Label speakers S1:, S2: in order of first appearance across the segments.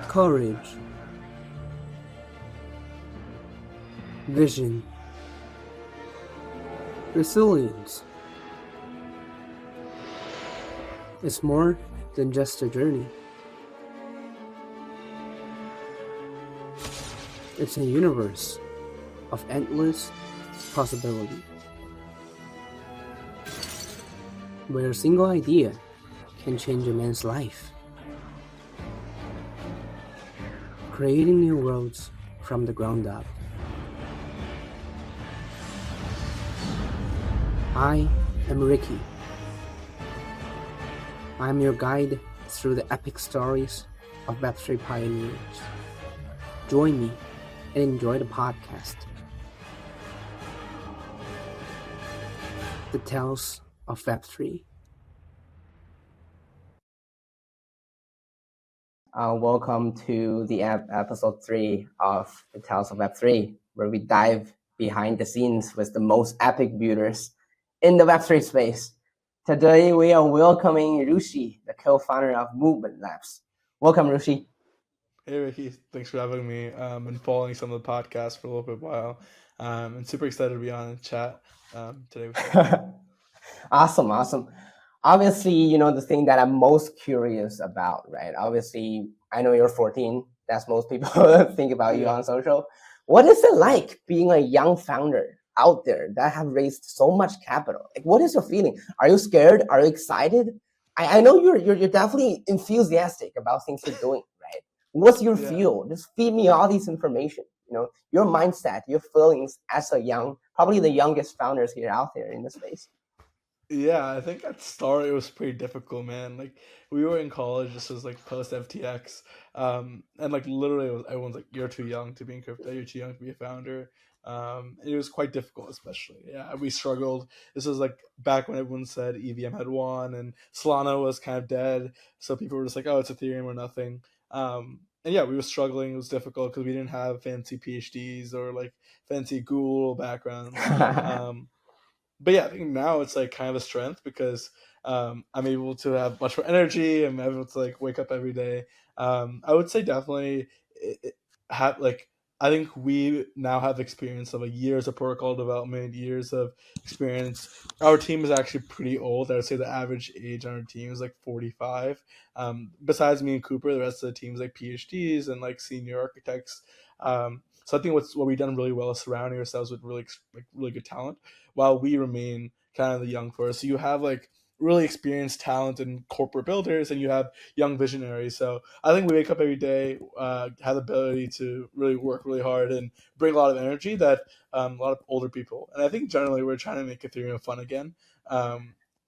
S1: Courage, vision, resilience. It's more than just a journey. It's a universe of endless possibility, where a single idea can change a man's life, creating new worlds from the ground up. I am Ricky. I'm your guide through the epic stories of Web3 pioneers. Join me and enjoy the podcast. The Tales of Web3.
S2: Welcome to the episode 3 of the Tales of Web3, where we dive behind the scenes with the most epic builders in the Web3 space. Today, we are welcoming Rushi, the co-founder of Movement Labs. Welcome, Rushi.
S3: Hey Ricky, thanks for having me. Been following some of the podcasts for a little bit while. And super excited to be on and chat today with you.
S2: Awesome. Obviously, the thing that I'm most curious about, right? Obviously, I know you're 14. That's most people think about you on social. What is it like being a young founder out there that have raised so much capital? Like, what is your feeling? Are you scared? Are you excited? I know you're definitely enthusiastic about things you're doing, right? What's your feel? Just feed me all this information. Your mindset, your feelings as probably the youngest founders here out there in the space.
S3: Yeah, I think at start it was pretty difficult, man. Like we were in college, this was like post FTX, and like literally everyone's like, "You're too young to be in crypto. You're too young to be a founder." It was quite difficult, especially. Yeah, we struggled. This was like back when everyone said EVM had won and Solana was kind of dead, so people were just like, "Oh, it's Ethereum or nothing." And yeah, we were struggling. It was difficult because we didn't have fancy PhDs or like fancy Google backgrounds. But yeah, I think now it's like kind of a strength because I'm able to have much more energy. I'm able to like wake up every day. I would say definitely have like I think we now have experience of like years of protocol development, years of experience. Our team is actually pretty old. I would say the average age on our team is like 45. Besides me and Cooper, the rest of the team is like PhDs and like senior architects. So I think what we've done really well is surrounding ourselves with really good talent while we remain kind of the young force. So you have like really experienced talent and corporate builders, and you have young visionaries. So I think we wake up every day, have the ability to really work really hard and bring a lot of energy that a lot of older people. And I think generally we're trying to make Ethereum fun again.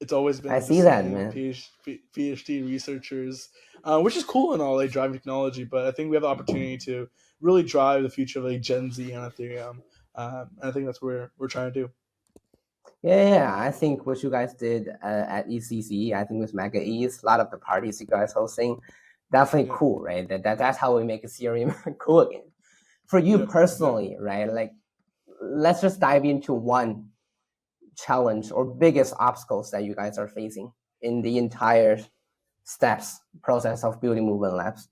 S3: It's always been
S2: I
S3: like the
S2: see that,
S3: same
S2: man.
S3: PhD researchers, which is cool and all, like driving technology. But I think we have the opportunity to really drive the future of like Gen Z on Ethereum. And I think that's what we're trying to do.
S2: Yeah, I think what you guys did at ECC, I think with Mega East, a lot of the parties you guys hosting, definitely cool, right? That's how we make Ethereum cool again. For you personally, right? Like, let's just dive into one challenge or biggest obstacles that you guys are facing in the entire process of building Movement Labs.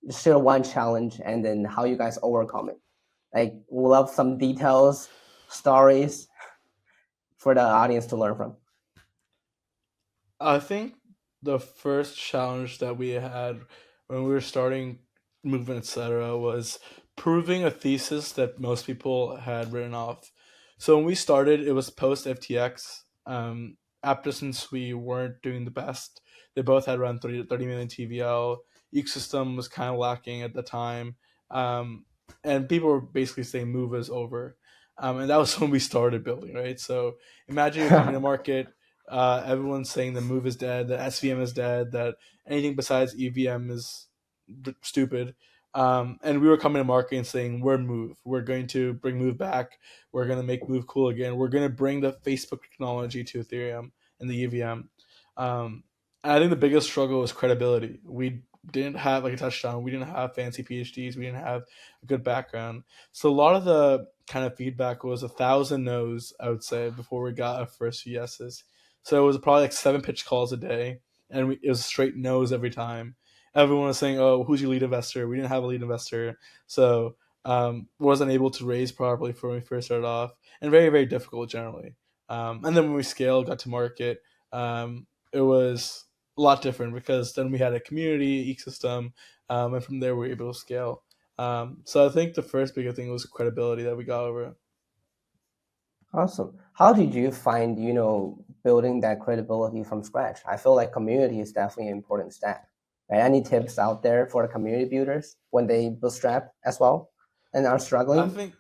S2: Just share one challenge and then how you guys overcome it. Like, we love some details, stories for the audience to learn from.
S3: I think the first challenge that we had when we were starting movement, etc., was proving a thesis that most people had written off. So when we started, it was post FTX. After since we weren't doing the best, they both had around 30 million TVL. Ecosystem was kind of lacking at the time, and people were basically saying move is over. And that was when we started building, right? So imagine you're coming to market, everyone's saying the move is dead, that SVM is dead, that anything besides EVM is stupid. And we were coming to market and saying, we're Move. We're going to bring Move back. We're going to make Move cool again. We're going to bring the Facebook technology to Ethereum and the EVM. And I think the biggest struggle was credibility. We didn't have, like a touchdown, we didn't have fancy PhDs. We didn't have a good background. So a lot of the kind of feedback was 1,000 no's, I would say, before we got our first few yeses. So it was probably like 7 pitch calls a day, and it was straight no's every time. everyone was saying, "Oh, who's your lead investor?" We didn't have a lead investor, so wasn't able to raise properly for when we first started off, and very very difficult generally. And then when we scaled, got to market, it was a lot different because then we had a community ecosystem, and from there we were able to scale. So I think the first bigger thing was credibility that we got over.
S2: Awesome. How did you find, building that credibility from scratch? I feel like community is definitely an important step. Right? Any tips out there for the community builders when they bootstrap as well and are
S3: I
S2: struggling?
S3: think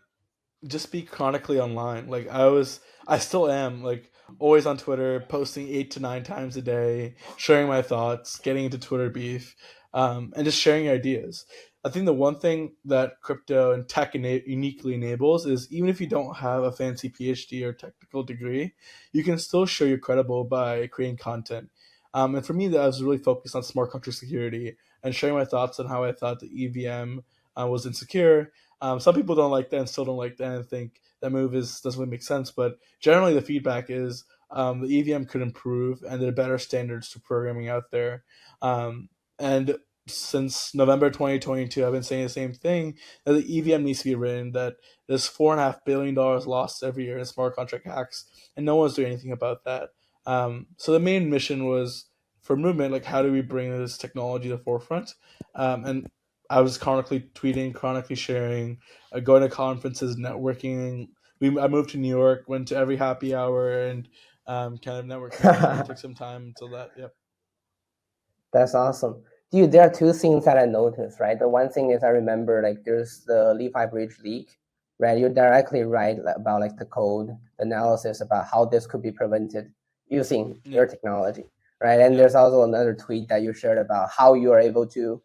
S3: just be chronically online. Like I still am like always on Twitter, posting 8 to 9 times a day, sharing my thoughts, getting into Twitter beef, and just sharing ideas. I think the one thing that crypto and tech uniquely enables is even if you don't have a fancy PhD or technical degree, you can still show you're credible by creating content. And for me, that I was really focused on smart contract security and sharing my thoughts on how I thought the EVM was insecure. Some people don't like that and still don't like that and think that move doesn't really make sense. But generally, the feedback is the EVM could improve and there are better standards to programming out there. And since November 2022, I've been saying the same thing that the EVM needs to be written, that there's $4.5 billion lost every year in smart contract hacks, and no one's doing anything about that. So the main mission was for movement, like how do we bring this technology to the forefront? And I was chronically tweeting, chronically sharing, going to conferences, networking. I moved to New York, went to every happy hour, and kind of networking there. It took some time until that. Yep.
S2: That's awesome. Dude, there are two things that I noticed, right? The one thing is I remember like there's the Levi Bridge leak, right? You directly write about like the code, the analysis about how this could be prevented using your
S3: Yep.
S2: technology, right? And
S3: Yep.
S2: there's also another tweet that you shared about how you are able to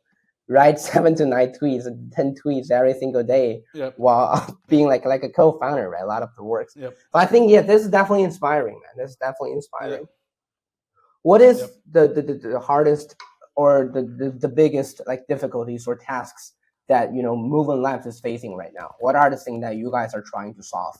S2: write 7 to 9 tweets, 10 tweets every single day
S3: Yep.
S2: while being
S3: Yep.
S2: like a co-founder, right? A lot of the works.
S3: Yep.
S2: But I think yeah, this is definitely inspiring, man. This is definitely
S3: Yep.
S2: inspiring. What
S3: Yep.
S2: is the hardest or the biggest like difficulties or tasks that Movement Labs is facing right now? What are the things that you guys are trying to solve?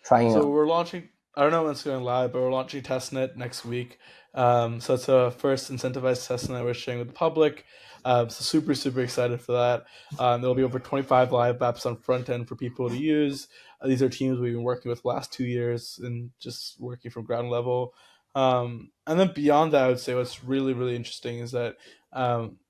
S2: Trying
S3: So we're launching. I don't know when it's going live, but we're launching testnet next week. So it's a first incentivized testnet we're sharing with the public. So super super excited for that. There'll be over 25 live apps on front end for people to use. These are teams we've been working with the last 2 years and just working from ground level. And then beyond that, I would say what's really really interesting is that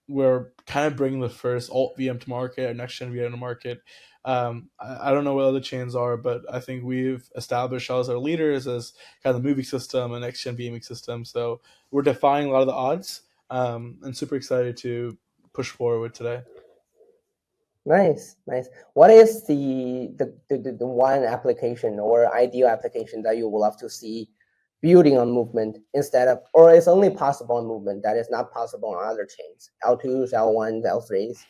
S3: we're kind of bringing the first alt VM to market, or next gen VM to market. I don't know what other chains are, but I think we've established ourselves as our leaders as kind of the moving system and next gen gaming system. So we're defying a lot of the odds, and super excited to push forward today.
S2: nice, nice. What is the one application or ideal application that you would love to see building on Movement instead of, or it's only possible on Movement that is not possible on other chains, L2s, L1s, L3s?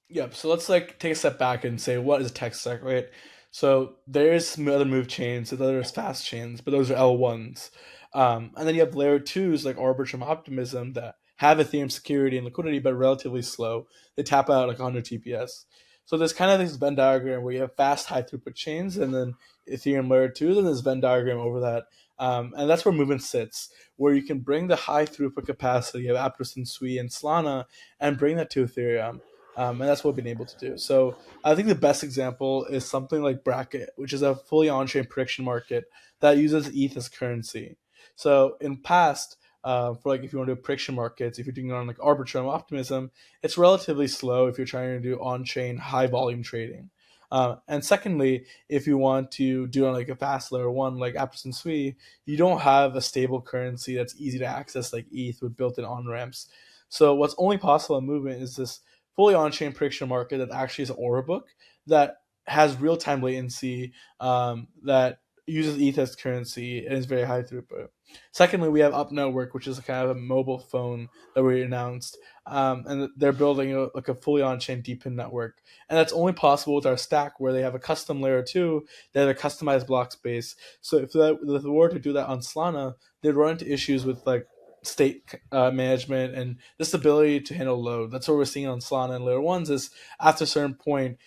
S3: Yep. So let's like take a step back and say what is a tech stack, right? So there's some other move chains, and there's fast chains, but those are L1s. And then you have layer twos like Arbitrum Optimism that have Ethereum security and liquidity, but relatively slow. They tap out like 100 TPS. So there's kind of this Venn diagram where you have fast, high throughput chains, and then Ethereum layer twos, and this Venn diagram over that. And that's where movement sits, where you can bring the high throughput capacity of Aptos and Sui and Solana and bring that to Ethereum. And that's what we've been able to do. So I think the best example is something like Bracket, which is a fully on-chain prediction market that uses ETH as currency. So in past, for like if you want to do prediction markets, if you're doing it on like Arbitrum Optimism, it's relatively slow if you're trying to do on-chain high volume trading. And secondly, if you want to do on like a fast layer one like Aptos and Sui, you don't have a stable currency that's easy to access like ETH with built-in on ramps. So what's only possible in Movement is this fully on-chain prediction market that actually is an order book that has real-time latency, that uses ETH as currency and is very high throughput. Secondly, we have Up Network, which is kind of a mobile phone that we announced, and they're building like a fully on-chain DeepIn network, and that's only possible with our stack, where they have a custom layer two, they have a customized block space. So if they were to do that on Solana, they'd run into issues with like state management and this ability to handle load. That's what we're seeing on Solana and layer ones is after a certain point,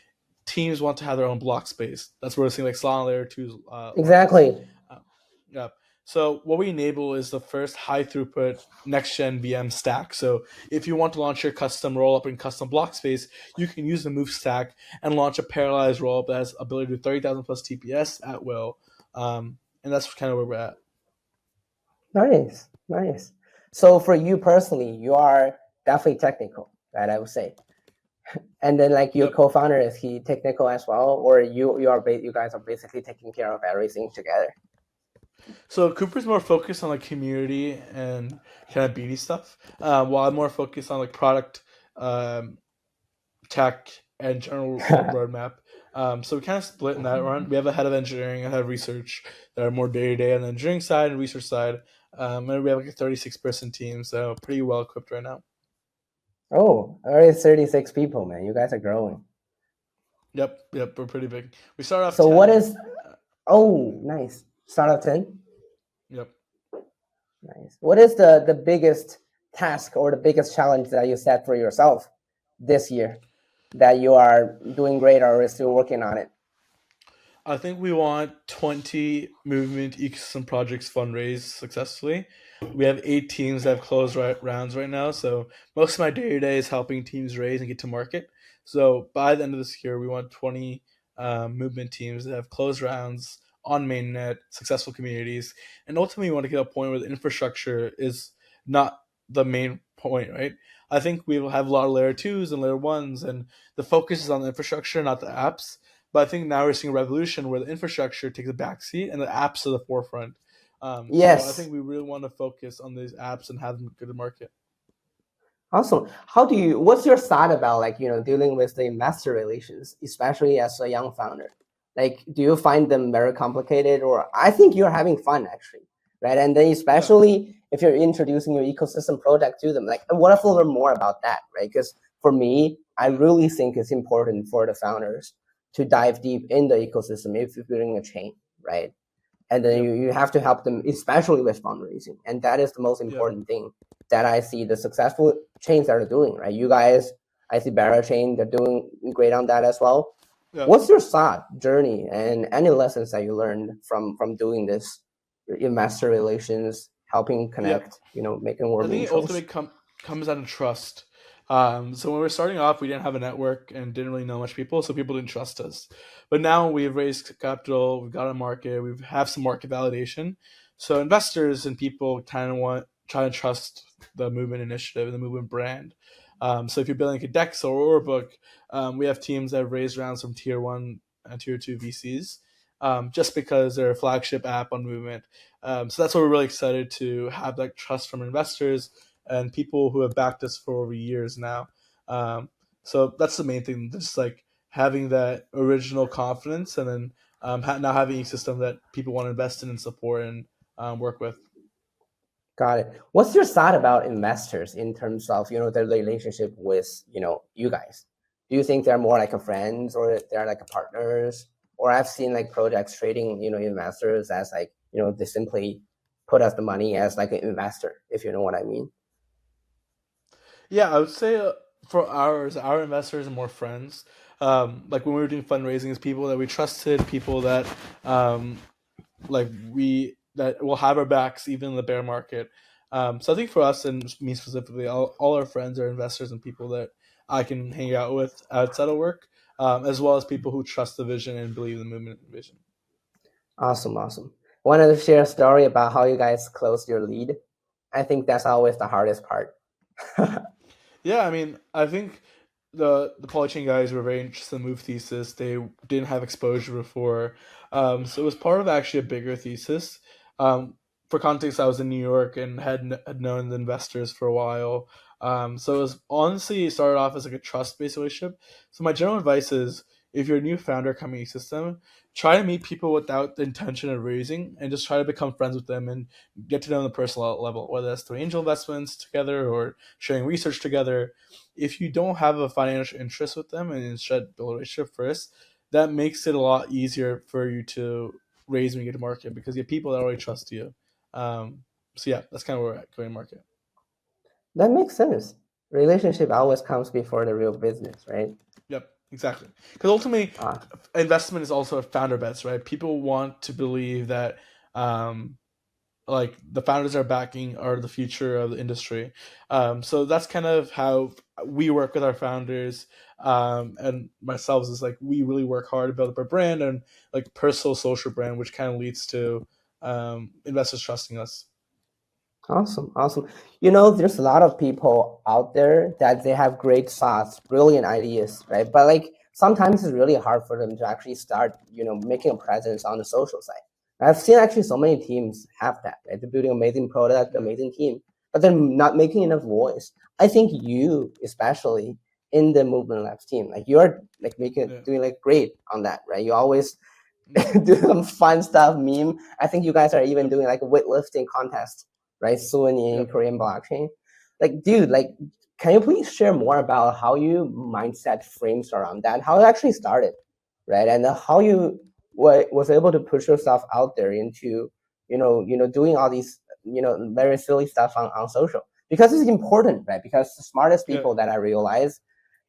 S3: teams want to have their own block space. That's where we're seeing like Solana layer two launches.
S2: Exactly.
S3: Uh, yeah. So what we enable is the first high throughput next gen VM stack. So if you want to launch your custom rollup in custom block space, you can use the Move stack and launch a parallelized rollup that has ability to do 30,000 plus TPS at will. And that's kind of where we're at.
S2: Nice, nice. So for you personally, you are definitely technical, right? I would say. And then like your
S3: Yep.
S2: co-founder, is he technical as well, or you guys are basically taking care of everything together?
S3: So Cooper's more focused on like community and kind of beauty stuff, while I'm more focused on like product, um, tech, and general roadmap. So we kind of split in that run. We have a head of engineering and head of research that are more day to day on the engineering side and research side. And we have like a 36-person team, so pretty well equipped right now.
S2: Oh, already 36 people, man. You guys are growing.
S3: Yep, we're pretty big. We started off
S2: So
S3: 10.
S2: what is? Oh, nice. Start of 10.
S3: Yep.
S2: Nice. What is the biggest task or the biggest challenge that you set for yourself this year that you are doing great or are still working on it?
S3: I think we want 20 movement ecosystem projects fundraise successfully. We have 8 teams that have closed rounds right now. So most of my day to day is helping teams raise and get to market. So by the end of this year, we want 20 movement teams that have closed rounds on mainnet, successful communities. And ultimately, we want to get a point where the infrastructure is not the main point, right? I think we will have a lot of layer 2s and layer 1s, and the focus is on the infrastructure, not the apps. But I think now we're seeing a revolution where the infrastructure takes a backseat and the apps are the forefront. So I
S2: Yes.
S3: think we really want to focus on these apps and have them go to market.
S2: Awesome. What's your thought about like, dealing with the investor relations, especially as a young founder? Like, do you find them very complicated, or I think you're having fun actually, right? And then especially if you're introducing your ecosystem project to them, like I want to learn more about that, right? Because for me, I really think it's important for the founders to dive deep in the ecosystem if you're building a chain, right? And then you have to help them, especially with fundraising. And that is the most important thing that I see the successful chains that are doing, right? You guys, I see Barra Chain, they're doing great on that as well. What's your thought, journey, and any lessons that you learned from doing this, investor relations, helping connect, making more
S3: I think it
S2: intros?
S3: ultimately comes down to trust. So when we were starting off, we didn't have a network and didn't really know much people, so people didn't trust us. But now we've raised capital, we've got a market, we have some market validation. So investors and people kind of try to trust the movement initiative and the movement brand. So if you're building like a DEX or Orbook, we have teams that have raised rounds from tier 1 and tier 2 VCs, just because they're a flagship app on movement. So that's why we're really excited to have that trust from investors and people who have backed us for over years now. So that's the main thing, just like having that original confidence, and then now having a system that people want to invest in and support and work with.
S2: Got it. What's your thought about investors in terms of their relationship with you guys? Do you think they're more like a friends, or they're like a partners? Or I've seen like projects trading investors as like they simply put us the money as like an investor, if you know what I mean.
S3: Yeah, I would say for our investors are more friends. Like when we were doing fundraising, is people that we trusted, people that like that will have our backs even in the bear market. So I think for us and me specifically, all our friends are investors and people that I can hang out with outside of work, as well as people who trust the vision and believe in the movement vision.
S2: Awesome. Wanted to share a story about how you guys closed your lead. I think that's always the hardest part.
S3: Yeah, I mean, I think the polychain guys were very interested in the move thesis. They didn't have exposure before, so it was part of actually a bigger thesis. For context, I was in New York and had known the investors for a while. So it was honestly, it started off as like a trust based relationship. So my general advice is, if you're a new founder coming to system, try to meet people without the intention of raising, and just try to become friends with them and get to know them on a personal level, whether that's through angel investments together or sharing research together. If you don't have a financial interest with them and instead build a relationship first, that makes it a lot easier for you to raise when you get to market, because you have people that already trust you. So yeah, that's kind of where we're at going to market.
S2: That makes sense. Relationship always comes before the real business, right?
S3: Yep, exactly. Because ultimately, investment is also a founder bets, right? People want to believe that like the founders are backing are the future of the industry. So that's kind of how we work with our founders, and myself is like we really work hard to build up our brand and like personal social brand, which kind of leads to investors trusting us.
S2: Awesome, awesome. You know, there's a lot of people out there that they have great thoughts, brilliant ideas, right? But like sometimes it's really hard for them to actually start, you know, making a presence on the social side. I've seen actually so many teams have that, right? They're building amazing product,
S3: Yeah,
S2: amazing team, but they're not making enough voice. I think you, especially in the Movement Labs team, like you're like making
S3: yeah,
S2: doing like great on that, right? You always
S3: mm,
S2: do some fun stuff, meme. I think you guys are even
S3: yep,
S2: doing like a weightlifting contest, right? Soon in
S3: yep,
S2: Korean blockchain. Like, dude, like, can you please share more about how you mindset frames around that, how it actually started, right? And how you was able to push yourself out there into, doing all these, very silly stuff on social because it's important, right? Because the smartest
S3: yeah,
S2: people that I realize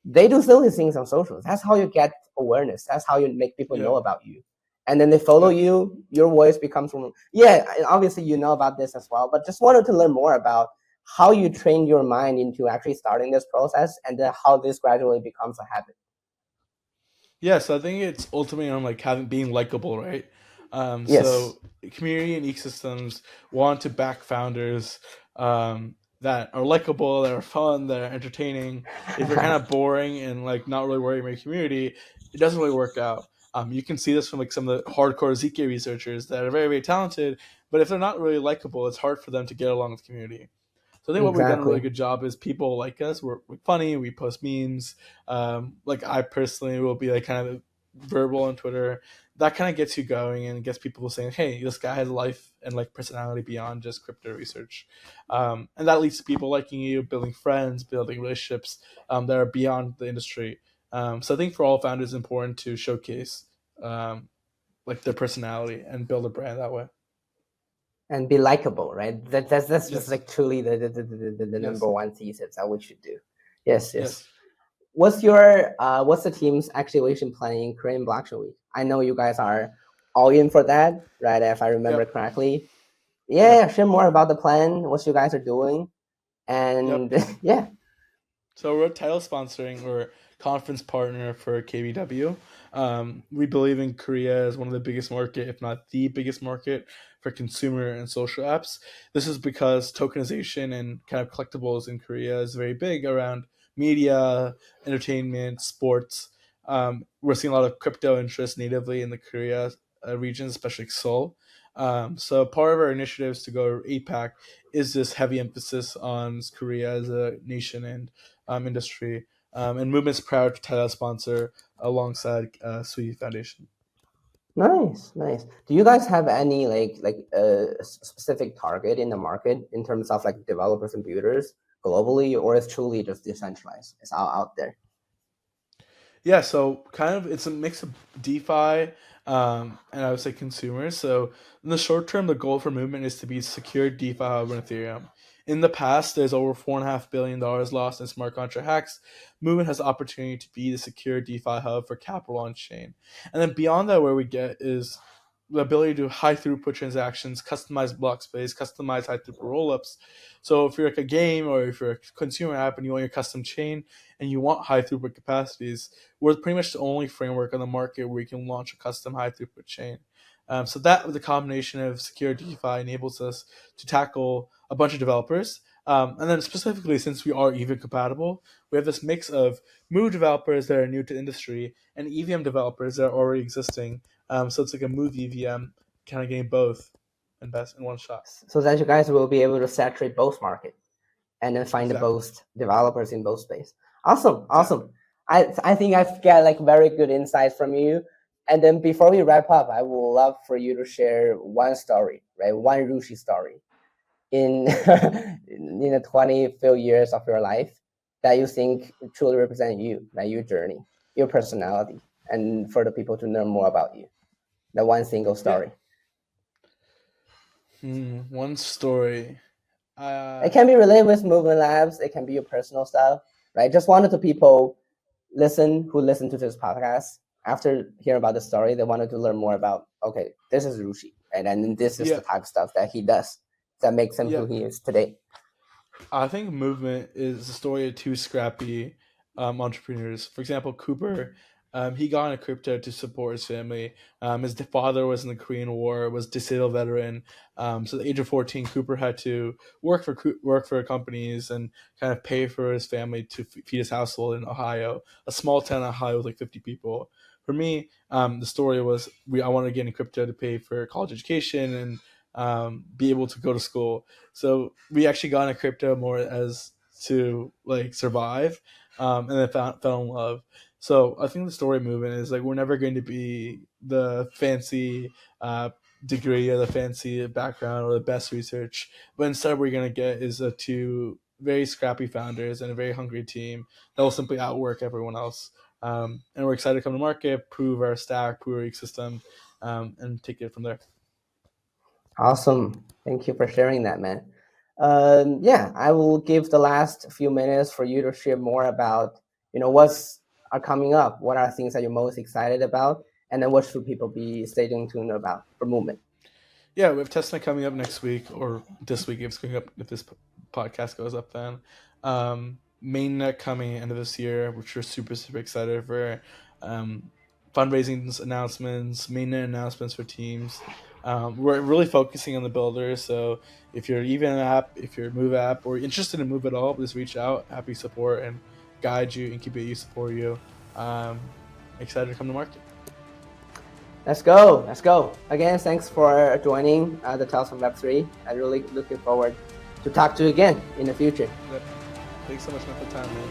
S2: they do silly things on social. That's how you get awareness. That's how you make people
S3: yeah,
S2: know about you. And then they follow
S3: yeah.
S2: you, your voice becomes from, yeah, obviously you know about this as well, but just wanted to learn more about how you train your mind into actually starting this process and then how this gradually becomes a habit.
S3: Yeah, so I think it's ultimately on like having being likable, right?
S2: Yes.
S3: So community and ecosystems want to back founders that are likable, that are fun, that are entertaining. If you're kind of boring and like not really worrying about your community, it doesn't really work out. You can see this from like some of the hardcore ZK researchers that are very, very talented, but if they're not really likable, it's hard for them to get along with the community. So I think what we've done a really
S2: Exactly.
S3: good job is people like us. We're funny. We post memes. Like I personally will be like kind of verbal on Twitter. That kind of gets you going and gets people saying, "Hey, this guy has a life and like personality beyond just crypto research," and that leads to people liking you, building friends, building relationships that are beyond the industry. So I think for all founders, it's important to showcase um, like their personality and build a brand that way.
S2: And be likable, right? That's just
S3: Yes.
S2: like truly the number
S3: Yes.
S2: one thesis that we should do. Yes, yes.
S3: Yes.
S2: What's the team's activation plan in Korean Blockchain Week? I know you guys are all in for that, right? If I remember
S3: Yep.
S2: correctly.
S3: Yep.
S2: Yeah, share more about the plan, what you guys are doing,
S3: Yep.
S2: and yeah,
S3: So we're a title sponsoring or conference partner for KBW. We believe in Korea as one of the biggest market, if not the biggest market, for consumer and social apps. This is because tokenization and kind of collectibles in Korea is very big around media, entertainment, sports. We're seeing a lot of crypto interest natively in the Korea region, especially Seoul. So part of our initiatives to go APAC is this heavy emphasis on Korea as a nation and industry. And Movement's proud to title sponsor alongside Sweetie Foundation.
S2: nice, nice. Do you guys have any specific target in the market in terms of like developers and builders globally, or is truly just decentralized? It's all out there.
S3: Yeah, so kind of it's a mix of DeFi and I would say consumers. So in the short term, the goal for Movement is to be secure DeFi hub on Ethereum. In the past, there's over $4.5 billion lost in smart contract hacks. Movement has the opportunity to be the secure DeFi hub for capital on chain. And then beyond that, where we get is the ability to do high throughput transactions, customize block space, customize high throughput rollups. So if you're like a game or if you're a consumer app and you want your custom chain and you want high throughput capacities, we're pretty much the only framework on the market where you can launch a custom high throughput chain. So that with the combination of secure DeFi enables us to tackle a bunch of developers. And then specifically, since we are even compatible, we have this mix of Move developers that are new to the industry and EVM developers that are already existing. So it's like a Move EVM, kind of getting both and best in one shot.
S2: So that you guys will be able to saturate both market and then find the
S3: Exactly.
S2: most developers in both space. Awesome,
S3: Exactly.
S2: awesome. I think I've got like very good insights from you. And then before we wrap up, I would love for you to share one story, right? One Rushi story in in the 20 few years of your life that you think truly represent you, right? Your journey, your personality, and for the people to learn more about you. The one single
S3: Yeah.
S2: story.
S3: One story.
S2: It
S3: Uh,
S2: can be related with movement labs. It can be your personal stuff, right? Just wanted to people who listen to this podcast after hearing about the story, they wanted to learn more about. Okay, this is Rushi, right? And this is
S3: yeah.
S2: the type of stuff that he does. that makes him
S3: Yeah.
S2: who he is today?
S3: I think movement is the story of two scrappy entrepreneurs. For example, Cooper, he got into crypto to support his family. His father was in the Korean War, was disabled veteran. So at the age of 14, Cooper had to work for companies and kind of pay for his family to feed his household in Ohio, a small town in Ohio with like 50 people. For me, the story was I wanted to get into crypto to pay for college education and be able to go to school. So we actually got into crypto more as to like survive, and then fell in love. So I think the story movement is like we're never going to be the fancy degree or the fancy background or the best research, but instead what we're going to get is two very scrappy founders and a very hungry team that will simply outwork everyone else. And we're excited to come to market, prove our stack, prove our ecosystem, and take it from there.
S2: Awesome. Thank you for sharing that, man. Yeah, I will give the last few minutes for you to share more about, what's are coming up. What are things that you're most excited about? And then what should people be staying tuned about for movement?
S3: Yeah, we have testnet coming up next week, or this week if it's going up, if this podcast goes up then. Mainnet coming end of this year, which we're super, super excited for. Fundraising announcements, mainnet announcements for teams. We're really focusing on the builders, so if you're even app, if you're a Move app, or interested in Move at all, just reach out. Happy support and guide you, incubate you, support you. Excited to come to market.
S2: Let's go. Let's go. Again, thanks for joining the Tales of Web3. I'm really looking forward to talk to you again in the future.
S3: Yep. Thanks so much for the time, man.